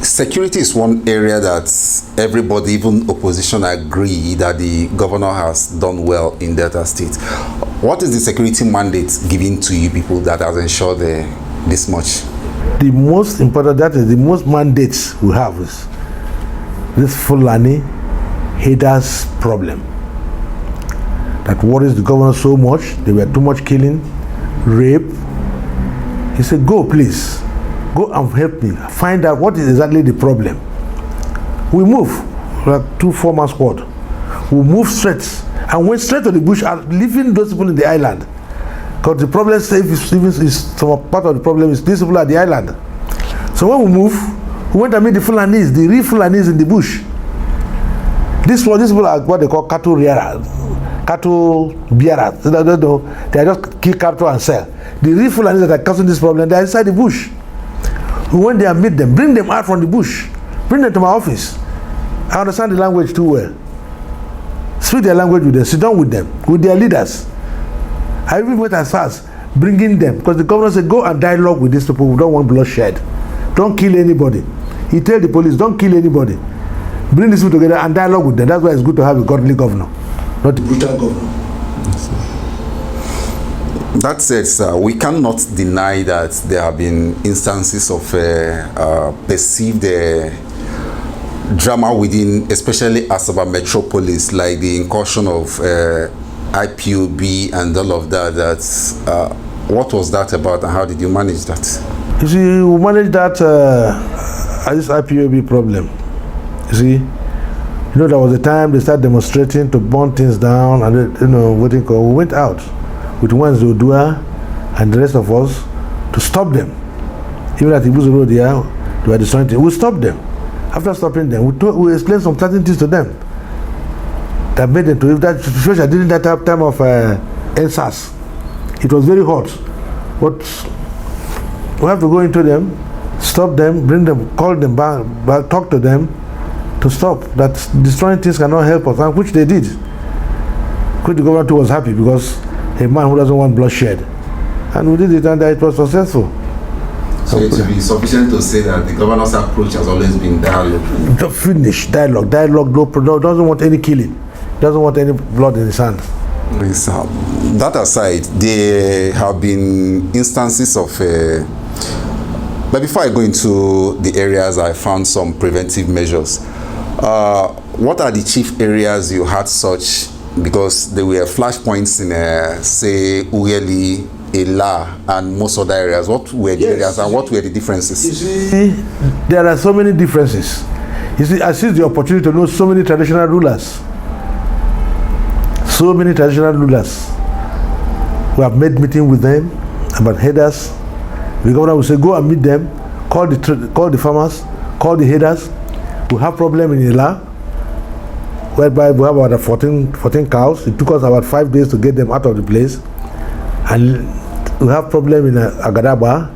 security is one area that everybody, even opposition, agree that the governor has done well in Delta State. What is the security mandate given to you people that has ensured this much? The most important, that is the most mandates we have, is this Fulani haters problem that worries the governor so much. There were too much killing, rape. He said, go please, go and help me find out what is exactly the problem. We move, like 2-4-man squad. We move straight and went straight to the bush, leaving those people in the island. Because the problem is some part of the problem is these people at the island. So when we move, we went and meet the Fulanis, the real Fulanis in the bush. These people are what they call cattle rearers, cattle bearers. They are just kill cattle and sell. The real Fulanis that are causing this problem, they are inside the bush. We went there and meet them, bring them out from the bush, bring them to my office. I understand the language too well. Speak their language with them, sit down with them, with their leaders. I even went as far as bringing them, because the governor said, go and dialogue with these people. We don't want bloodshed. Don't kill anybody. He told the police, don't kill anybody. Bring these people together and dialogue with them. That's why it's good to have a godly governor, not a brutal governor. That said, sir, we cannot deny that there have been instances of perceived drama within, especially Asaba metropolis, like the incursion of IPOB and all of that. What was that about, and how did you manage that? You see, we managed that this IPOB problem. You see, there was a time they started demonstrating to burn things down, and we went out with Wanzi Odua and the rest of us to stop them. Even at Ibuzu Road here, they were destroying things. We stopped them. After stopping them, we explained some certain things to them that made them to, if that situation during that time of NSAS, it was very hot. But we have to go into them, stop them, bring them, call them back, talk to them to stop. That destroying things cannot help us, and which they did. Which the government was happy, because a man who doesn't want bloodshed. And we did it, and it was successful. So it would be sufficient to say that the governor's approach has always been dialogue. To finish dialogue. Dialogue doesn't want any killing. Doesn't want any blood in his hands. That aside, there have been instances of but before I go into the areas, I found some preventive measures. What are the chief areas you had such, because there were flashpoints in say Uyeli, Ela, and most other areas? What were the areas, and what were the differences? You see, there are so many differences. You see, I seized the opportunity to know so many traditional rulers. So many traditional rulers. We have made meeting with them about headers. The governor will say, go and meet them, call the farmers, call the headers. We have problem in Ela, whereby we have about 14 cows. It took us about 5 days to get them out of the place. And we have problem in Agadaba,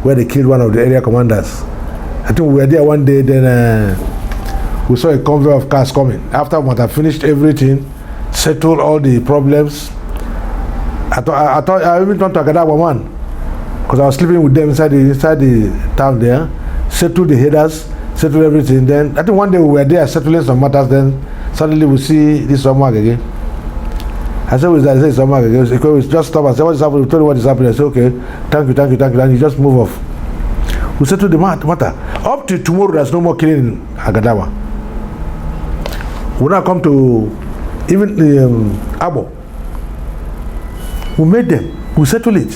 where they killed one of the area commanders. I think we were there one day, then we saw a convoy of cars coming. After we had finished everything, settled all the problems. I even talked to Agadaba one, because I was sleeping with them inside the town there, settled the headers, settled everything. Then I think one day we were there settling some matters, then suddenly we see this Somag again. I said, it's Somag again. We just stop and say, what is happening? We told you what is happening. I said, okay, thank you. And you just move off. We settled the matter. Up to tomorrow, there's no more killing in Agadawa. We now come to even Abo. We made them. We settled it.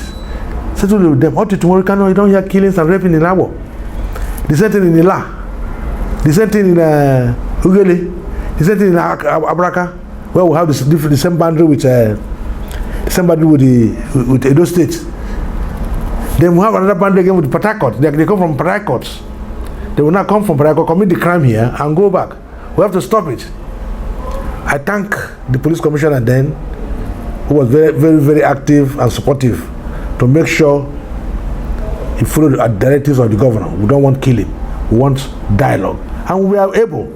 Settled it with them. Up to tomorrow, you don't hear killings and raping in Abo. The same thing in Ila. The same thing in Ugele. The same thing in Abraka, where we have the same boundary with with Edo State. Then we have another boundary again with Patakot. They come from Patakot. They will not come from Patakot, commit the crime here and go back. We have to stop it. I thank the police commissioner then, who was very, very, very active and supportive to make sure he followed the directives of the governor. We don't want killing. We want dialogue. And we are able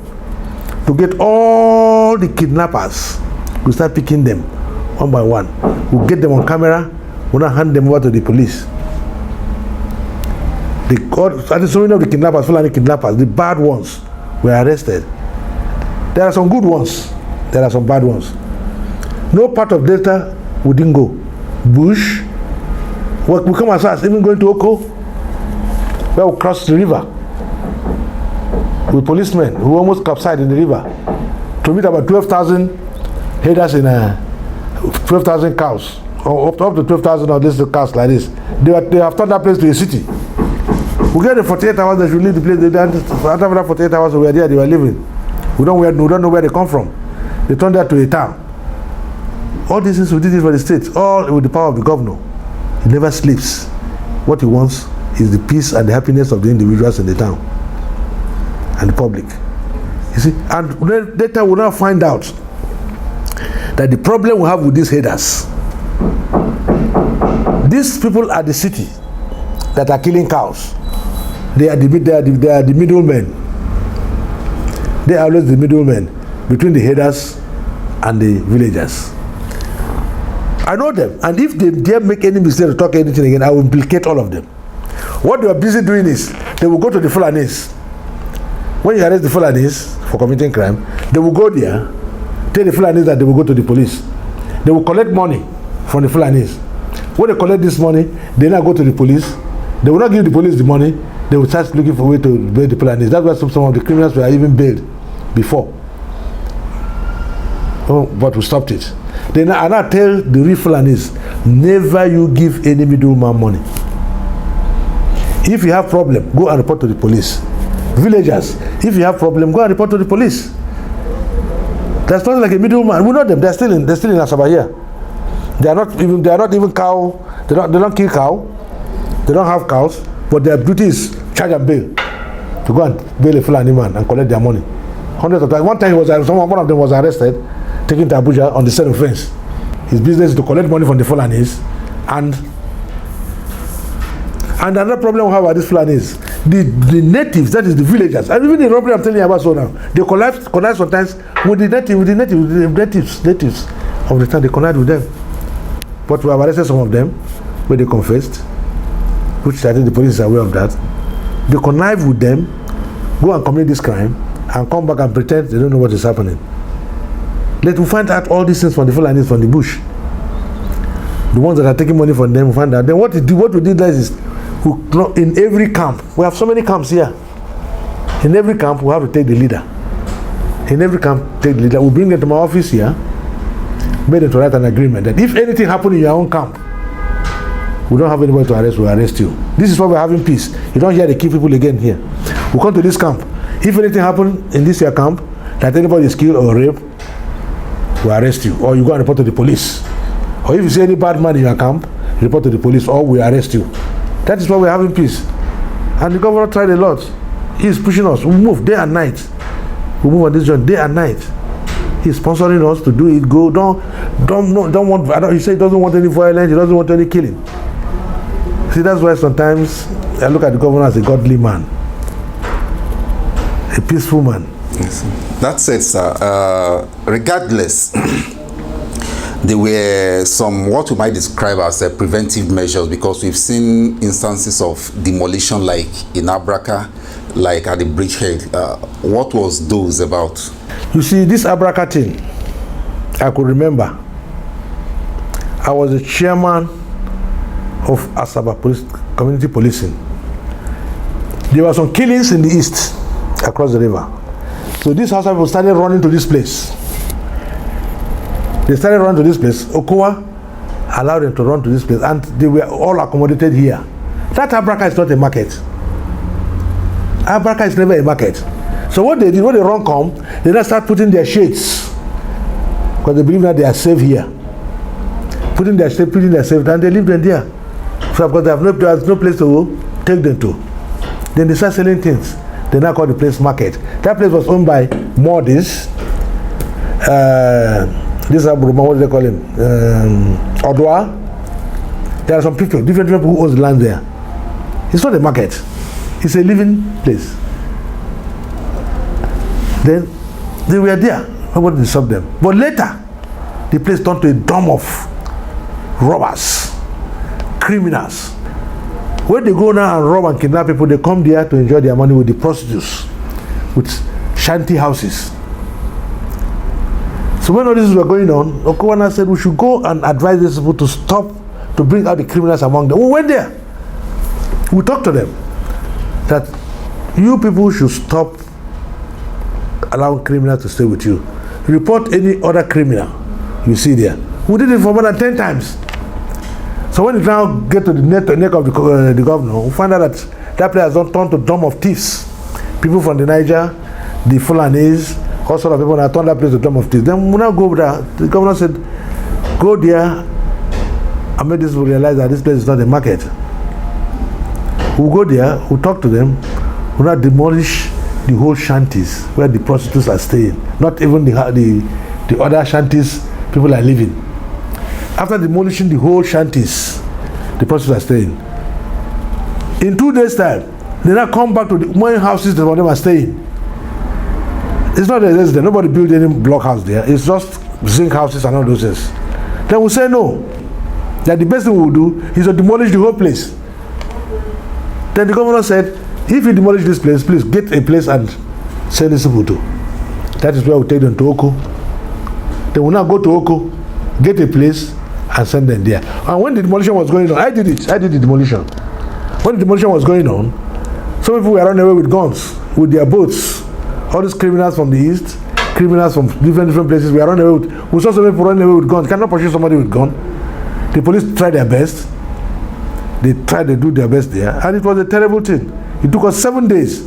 to get all the kidnappers. We start picking them one by one. We'll get them on camera. We'll not hand them over to the police. So many of the kidnappers, Fulani kidnappers, the bad ones, were arrested. There are some good ones. There are some bad ones. No part of Delta we didn't go. Bush, we come as far as even going to Oko, where we crossed the river with policemen who almost capsized in the river to meet about 12,000 headers in 12,000 cows, or up to 12,000 of these cows like this. They have turned that place to a city. We get the 48 hours that should leave the place. After that 48 hours we were there, they were leaving. We don't know where they come from. They turned that to a town. All these things we did it for the state, all with the power of the governor. He never sleeps. What he wants is the peace and the happiness of the individuals in the town and the public. You see, and later we'll now find out that the problem we have with these headers, these people at the city that are killing cows, they are the middlemen. They are always the middlemen between the headers and the villagers. I know them, and if they dare make any mistake to talk anything again, I will implicate all of them. What they are busy doing is, they will go to the Fulanis. When you arrest the Fulanis for committing crime, they will go there, tell the Fulanis that they will go to the police. They will collect money from the Fulanis. When they collect this money, they now go to the police. They will not give the police the money. They will start looking for a way to bail the Fulanis. That's why some of the criminals were even bailed before. Oh, but we stopped it. Then I now tell the real Fulanis, never you give any middleman money. If you have problem, go and report to the police. Villagers, if you have problem, go and report to the police. There's nothing like a middleman. We know them. They're still in Asaba here. They are not even cow. They don't kill cow. They don't have cows. But their duty is charge and bail, to go and bail a Fulani man and collect their money. Hundreds of times. One time one of them was arrested, taken to Abuja on the same offense. His business is to collect money from the Fulanis, and another problem we have about these Fulanis, the natives, that is the villagers, and even the robbery I'm telling you about so now, they collide sometimes with the natives of the town. They collide with them. But we have arrested some of them where they confessed, which I think the police is aware of that. They connive with them, go and commit this crime, and come back and pretend they don't know what is happening. Let me find out all these things from the Fulanis from the bush. The ones that are taking money from them, we find out. Then what we did is, in every camp, we have so many camps here. In every camp, we have to take the leader. In every camp, take the leader. We bring them to my office here, made them to write an agreement that if anything happens in your own camp, we don't have anybody to arrest, we'll arrest you. This is why we're having peace. You don't hear they kill people again here. We come to this camp. If anything happens in this your camp, that anybody is killed or raped, we'll arrest you. Or you go and report to the police. Or if you see any bad man in your camp, report to the police or we arrest you. That is why we're having peace. And the governor tried a lot. He's pushing us. We move day and night. We move on this journey day and night. He's sponsoring us to do it. Go, don't want. He said he doesn't want any violence. He doesn't want any killing. See, that's why sometimes I look at the governor as a godly man, a peaceful man. Yes. That said, sir, regardless, there were some what we might describe as preventive measures, because we've seen instances of demolition like in Abraka, like at the bridgehead. What was those about? You see, this Abraka thing, I could remember. I was the chairman of Asaba Community Policing. There were some killings in the east, across the river. So these house people started running to this place. They started running to this place. Okowa allowed them to run to this place, and they were all accommodated here. That Abraka is not a market. Abraka is never a market. So what they did, when the run come, they now start putting their shades, because they believe that they are safe here. Putting their safe, and they leave them there. So because there's no place to take them to. Then they start selling things. They now call the place market. That place was owned by Modis. This Abruma, what do they call him? Odwa. There are some people, different people who own the land there. It's not a market. It's a living place. Then they were there. Nobody disturbed them. But later, the place turned to a dome of robbers, criminals, When they go now and rob and kidnap people, they come there to enjoy their money with the prostitutes, with shanty houses. So when all this were going on, Okowana said we should go and advise these people to stop, to bring out the criminals among them. We went there. We talked to them that you people should stop allowing criminals to stay with you. Report any other criminal you see there. We did it for more than 10 times. So when you now get to the neck of the governor, we find out that that place has not turned to dome of thieves. People from the Niger, the Fulanis, all sort of people that turned that place to dome of thieves. Then we now go there. The governor said, go there and make this people realize that this place is not a market. We'll go there, we'll talk to them, we'll not demolish the whole shanties where the prostitutes are staying. Not even the other shanties people are living. After demolishing the whole shanties, the prostitutes are staying. In 2 days' time, they now come back to the main houses that them are staying. It's not a residence. Nobody built any block house there. It's just zinc houses and all those things. Then we say no. That the best thing we will do is to demolish the whole place. Then the governor said, if you demolish this place, please get a place and send these people to. That is where we take them to Oko. They will now go to Oko, get a place, and send them there. And when the demolition was going on, I did it. I did the demolition. When the demolition was going on, some people were running away with guns, with their boats. All these criminals from the east, criminals from different places, we are running away with. We saw some people running away with guns. You cannot pursue somebody with gun. The police tried their best. They tried to do their best there, and it was a terrible thing. It took us 7 days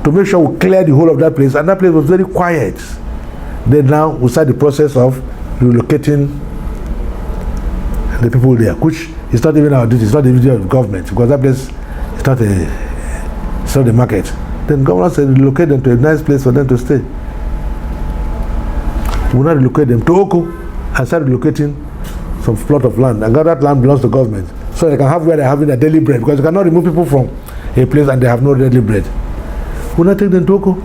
to make sure we cleared the whole of that place, and that place was very quiet. Then now we start the process of relocating the people there, which is not even our duty. It's not the duty of the government, because that place is not a market. Then governor said relocate them to a nice place for them to stay. We now relocate them to Oko and start relocating some plot of land. And that land belongs to government, so they can have where they're having their daily bread, because you cannot remove people from a place and they have no daily bread. We now take them to Oko.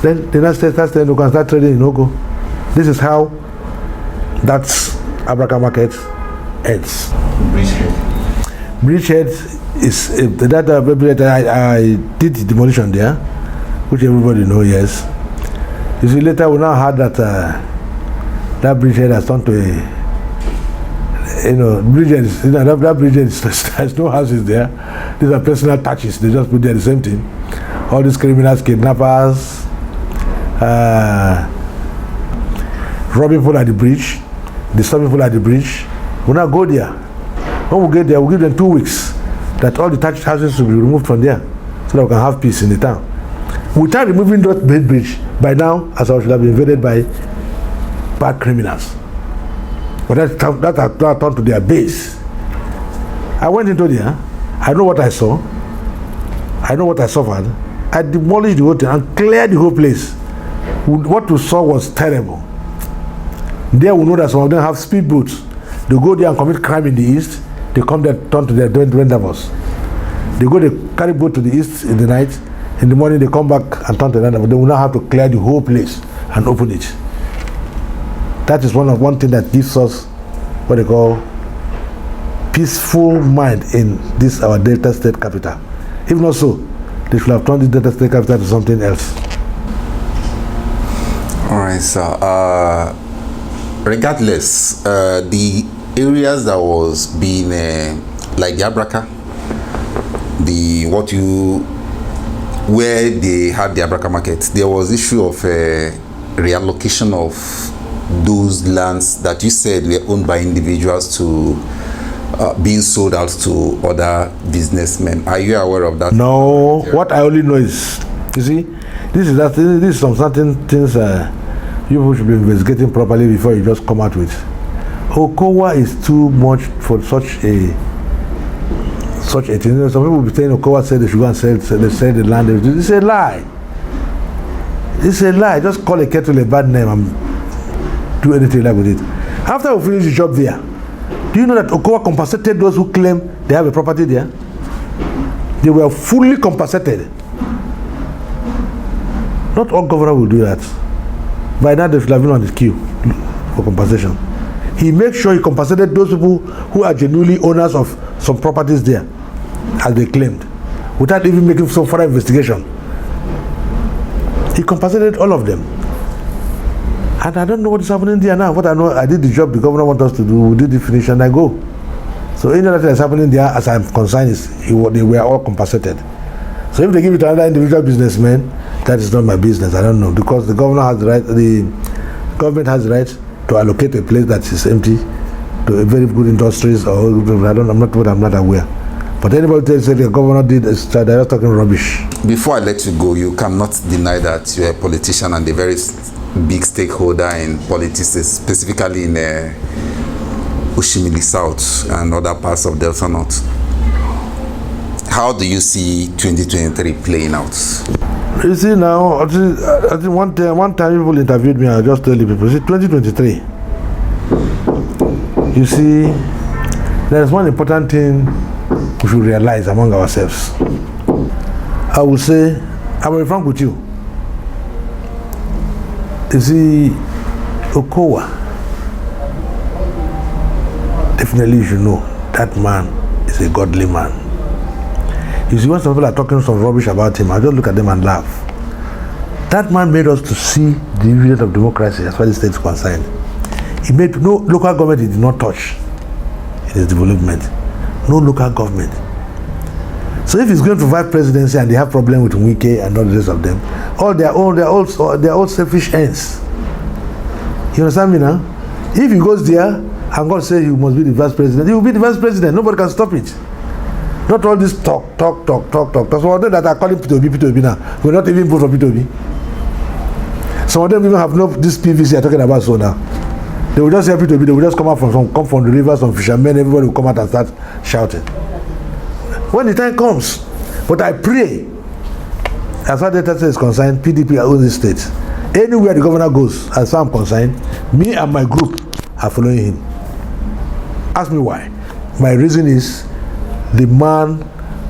Then they now start staying in Oko and start trading in Oko. This is how that Abraka market ends. Bridgehead is that I did the demolition there, which everybody knows. Yes. You see, later we now heard that that bridgehead has turned to a, bridgehead. That bridgehead there's no houses there. These are personal touches. They just put there the same thing. All these criminals, kidnappers, robbing people at the bridge, disturbing people at the bridge. We now go there. When we get there, we give them 2 weeks that all the touched houses will be removed from there, so that we can have peace in the town. Without removing that bridge, by now, as I should have been invaded by bad criminals. But that has turned to their base. I went into there. I know what I saw. I know what I suffered. I demolished the whole thing and cleared the whole place. What we saw was terrible. There we know that some of them have speedboats. They go there and commit crime in the east. They come there, turn to their rendezvous. They go, they carry boat to the east in the night. In the morning, they come back and turn to the rendezvous. They will now have to clear the whole place and open it. That is one thing that gives us what they call peaceful mind in this our Delta State capital. If not so, they should have turned this Delta State capital to something else. All right, sir. Regardless, the areas that was being like the Abraka, where they had the Abraka market, there was issue of reallocation of those lands that you said were owned by individuals to being sold out to other businessmen. Are you aware of that? No. What I only know is, you see, this is some certain things you should be investigating properly before you just come out with. Okowa is too much for such a thing. Some people will be saying Okowa said they should go and sell the land. It's a lie. It's a lie. Just call a kettle a bad name and do anything like with it. After we finish the job there, do you know that Okowa compensated those who claim they have a property there? They were fully compensated. Not all governors will do that. By now they should have been on the queue for compensation. He makes sure he compensated those people who are genuinely owners of some properties there. as they claimed, without even making some further investigation. He compensated all of them. And I don't know what is happening there now. What I know, I did the job the governor wanted us to do, we did the finish, and I go. So any other thing that's happening there, as I'm concerned, is they were all compensated. So if they give it to another individual businessman, that is not my business. I don't know, because the governor has the right, the government has the right to allocate a place that is empty to a very good industries, or I'm not aware. But anybody tells you the governor did, they're just talking rubbish. Before I let you go, you cannot deny that you're a politician and a very big stakeholder in politics, specifically in Oshimili South and other parts of Delta North. How do you see 2023 playing out? You see now, I think one time people interviewed me, I just tell the people, see, 2023, you see, there's one important thing we should realize among ourselves. I will say, I will be frank with you. You see, Okowa, definitely you should know, that man is a godly man. You see, when some people are talking some rubbish about him, I just look at them and laugh. That man made us to see the dividend of democracy as far as the state is concerned. He made no local government he did not touch in his development. No local government. So if he's going to vice presidency and they have problem with Wike and all the rest of them, they're all selfish ends. You understand me now? If he goes there and God says he must be the vice president, he will be the vice president. Nobody can stop it. Not all this talk. Some of them that are calling P2B now will not even vote for P2B. Some of them even have no this PVC you're talking about so now. They will just hear P2B, they will just come out come from the rivers, some fishermen, everybody will come out and start shouting. When the time comes, but I pray, as far as the state is concerned, PDP owns this state. Anywhere the governor goes, as far as I'm concerned, me and my group are following him. Ask me why. My reason is, the man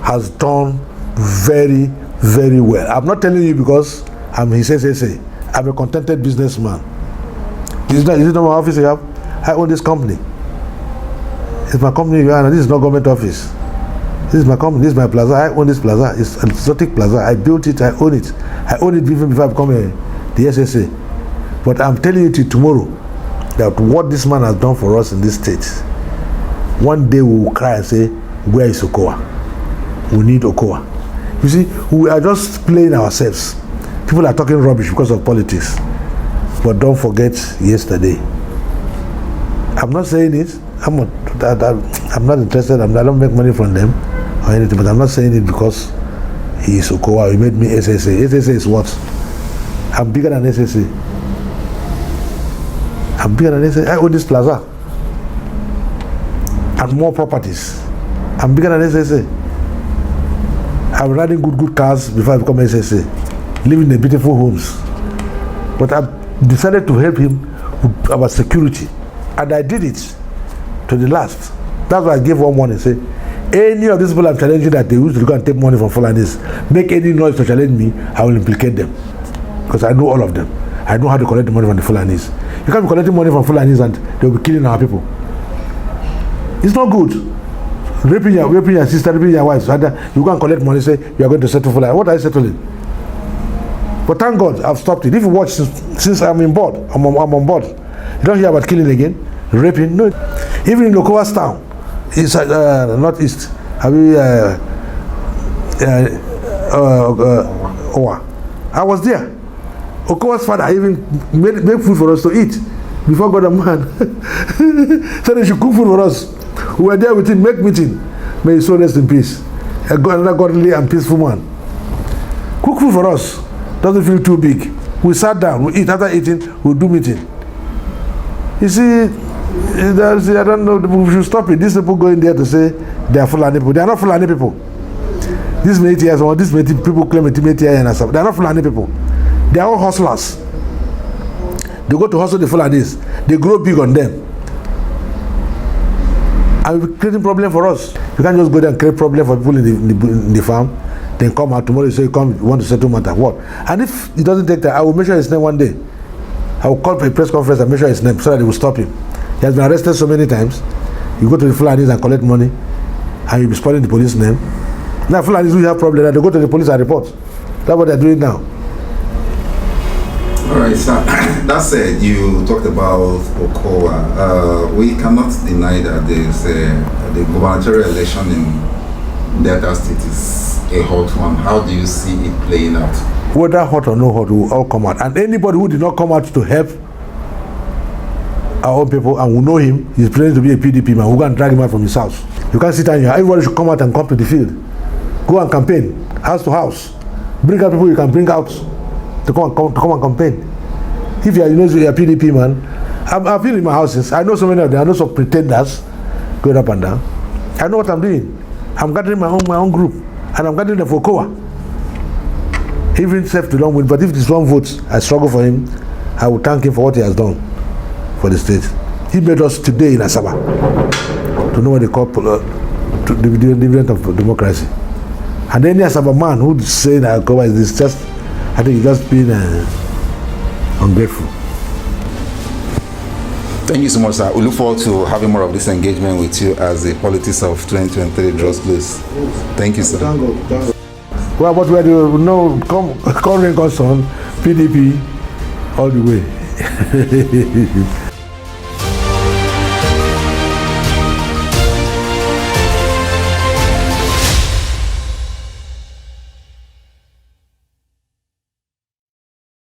has done very, very well. I'm not telling you because he says, I'm a contented businessman. Is it not my office you have? I own this company. It's my company you are, and this is not government office. This is my company, this is my plaza. I own this plaza. It's an exotic plaza. I built it, I own it. I own it even before I become the SSA. But I'm telling you till tomorrow that what this man has done for us in this state, one day we will cry and say, where is Okowa? We need Okowa. You see, we are just playing ourselves. People are talking rubbish because of politics. But don't forget yesterday. I'm not saying it. I'm not interested. I don't make money from them or anything. But I'm not saying it because he is Okowa. He made me SSA. SSA is what? I'm bigger than SSA. I'm bigger than SSA. I own this plaza and more properties. I'm bigger than SSA. I'm riding good cars before I become SSA, living in beautiful homes. But I decided to help him with our security, and I did it to the last. That's why I gave one warning. Say, any of these people I'm challenging that they used to go and take money from Fulanis, make any noise to challenge me, I will implicate them, because I know all of them. I know how to collect the money from the Fulanis. You can't be collecting money from Fulanis and they'll be killing our people. It's not good. Raping your sister, raping your wife. So you go and collect money, say you are going to settle for life. What are you settling? But thank God I've stopped it. If you watch since I'm on board, I'm on board. You don't hear about killing again, raping. No. Even in Lokowa's town, it's northeast. I was there. Okowa's father even made food for us to eat before God and man. So they should cook food for us. We were there with him, make meeting. May his soul rest in peace. Another godly and peaceful man. Cook food for us. Doesn't feel too big. We sat down, we eat. After eating, we'll do meeting. You see, I don't know, we should stop it. These people going there to say they are Fulani people. They are not Fulani people. These Métis or these Métis people claim Métis and stuff. They are not Fulani people. They are all hustlers. They go to hustle the Fulanis. They grow big on them. And we're creating problem for us. You can't just go there and create problem for people in the farm, then come out tomorrow, so you want to settle matter. What? And if it doesn't take time, I will measure his name one day. I will call for a press conference and measure his name so that they will stop him. He has been arrested so many times. You go to the Fulanis and collect money, and you'll be spoiling the police name. Now Fulanis who have problem, they go to the police and report. That's what they're doing now. All right, sir. That said, you talked about Okowa. We cannot deny that the gubernatorial election in Delta State is a hot one. How do you see it playing out? Whether hot or no hot, we will all come out. And anybody who did not come out to help our own people and we know him, he's planning to be a PDP man, we're going to drag him out from his house. You can't sit down here. Everybody should come out and come to the field. Go and campaign, house to house. Bring out people you can bring out to come and campaign. If you're a PDP man, I've been in my houses. I know so many of them. I know some pretenders going up and down. I know what I'm doing. I'm gathering my own group, and I'm gathering them for Kowa. Even self to don't win, but if this one votes, I struggle for him. I will thank him for what he has done for the state. He made us today in Asaba to know what they call to the dividend of democracy. And any Asaba man who say that Kowa is this, just I think he's just been ungrateful. Thank you so much, sir. We look forward to having more of this engagement with you as the politics of 2023 draws close. Thank you, sir. Thank God. Well, but we do come rain, come sun, PDP all the way.